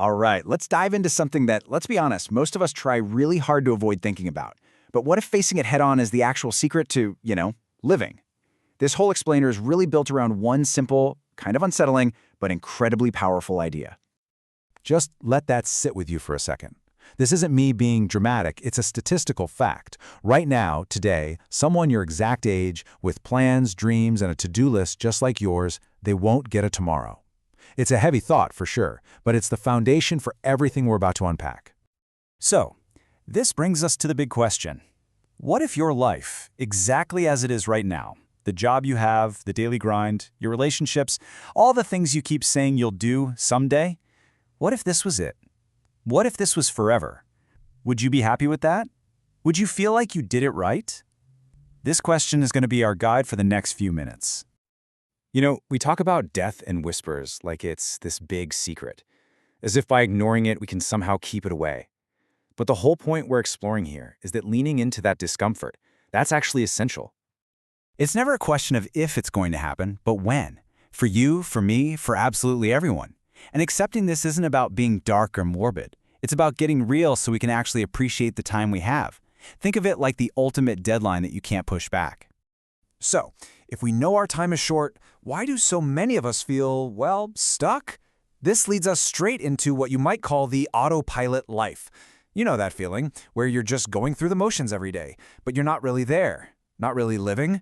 All right, let's dive into something that, let's be honest, most of us try really hard to avoid thinking about. But what if facing it head on is the actual secret to, living? This whole explainer is really built around one simple, kind of unsettling, but incredibly powerful idea. Just let that sit with you for a second. This isn't me being dramatic, it's a statistical fact. Right now, today, someone your exact age, with plans, dreams, and a to-do list just like yours, they won't get a tomorrow. It's a heavy thought for sure, but it's the foundation for everything we're about to unpack. So, this brings us to the big question. What if your life, exactly as it is right now, the job you have, the daily grind, your relationships, all the things you keep saying you'll do someday, what if this was it? What if this was forever? Would you be happy with that? Would you feel like you did it right? This question is going to be our guide for the next few minutes. We talk about death in whispers like it's this big secret, as if by ignoring it we can somehow keep it away. But the whole point we're exploring here is that leaning into that discomfort, that's actually essential. It's never a question of if it's going to happen, but when. For you, for me, for absolutely everyone. And accepting this isn't about being dark or morbid. It's about getting real so we can actually appreciate the time we have. Think of it like the ultimate deadline that you can't push back. So, if we know our time is short, why do so many of us feel, stuck? This leads us straight into what you might call the autopilot life. You know that feeling, where you're just going through the motions every day, but you're not really there, not really living.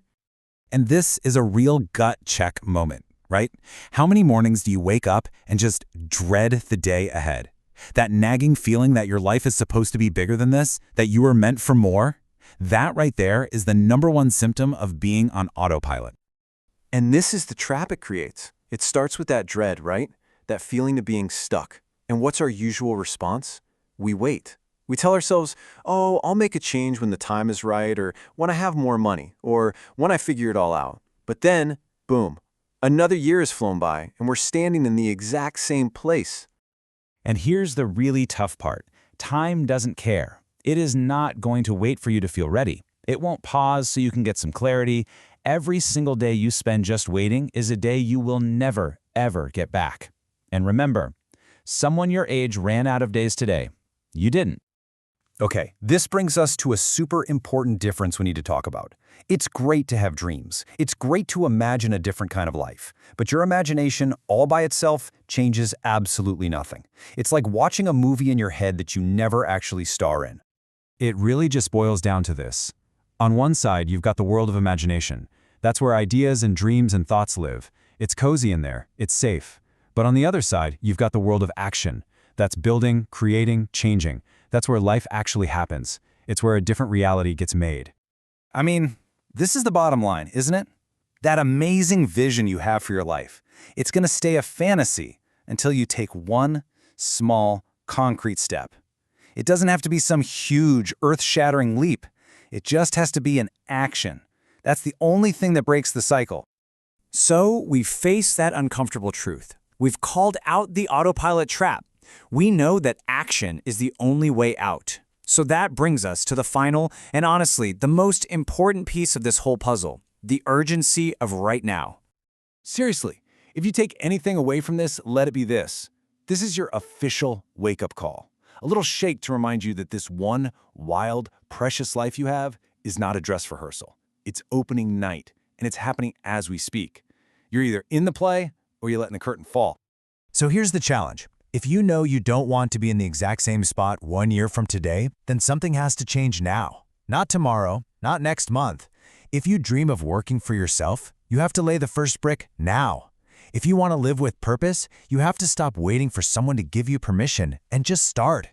And this is a real gut check moment, right? How many mornings do you wake up and just dread the day ahead? That nagging feeling that your life is supposed to be bigger than this, that you were meant for more? That right there is the #1 symptom of being on autopilot. And this is the trap it creates. It starts with that dread, right? That feeling of being stuck. And what's our usual response? We wait. We tell ourselves, oh, I'll make a change when the time is right, or when I have more money, or when I figure it all out. But then, boom, another year has flown by, and we're standing in the exact same place. And here's the really tough part. Time doesn't care. It is not going to wait for you to feel ready. It won't pause so you can get some clarity. Every single day you spend just waiting is a day you will never, ever get back. And remember, someone your age ran out of days today. You didn't. Okay, this brings us to a super important difference we need to talk about. It's great to have dreams. It's great to imagine a different kind of life. But your imagination, all by itself, changes absolutely nothing. It's like watching a movie in your head that you never actually star in. It really just boils down to this. On one side, you've got the world of imagination. That's where ideas and dreams and thoughts live. It's cozy in there. It's safe. But on the other side, you've got the world of action. That's building, creating, changing. That's where life actually happens. It's where a different reality gets made. I mean, this is the bottom line, isn't it? That amazing vision you have for your life. It's going to stay a fantasy until you take one small, concrete step. It doesn't have to be some huge, earth-shattering leap. It just has to be an action. That's the only thing that breaks the cycle. So we face that uncomfortable truth. We've called out the autopilot trap. We know that action is the only way out. So that brings us to the final and honestly, the most important piece of this whole puzzle, the urgency of right now. Seriously, if you take anything away from this, let it be this. This is your official wake-up call. A little shake to remind you that this one wild, precious life you have is not a dress rehearsal. It's opening night, and it's happening as we speak. You're either in the play or you're letting the curtain fall. So here's the challenge. If you know you don't want to be in the exact same spot 1 year from today, then something has to change now. Not tomorrow, not next month. If you dream of working for yourself, you have to lay the first brick now. If you want to live with purpose, you have to stop waiting for someone to give you permission and just start.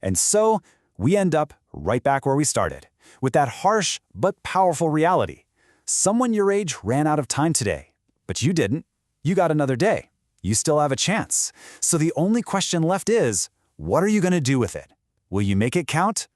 And so, we end up right back where we started, with that harsh but powerful reality. Someone your age ran out of time today, but you didn't. You got another day. You still have a chance. So the only question left is, what are you going to do with it? Will you make it count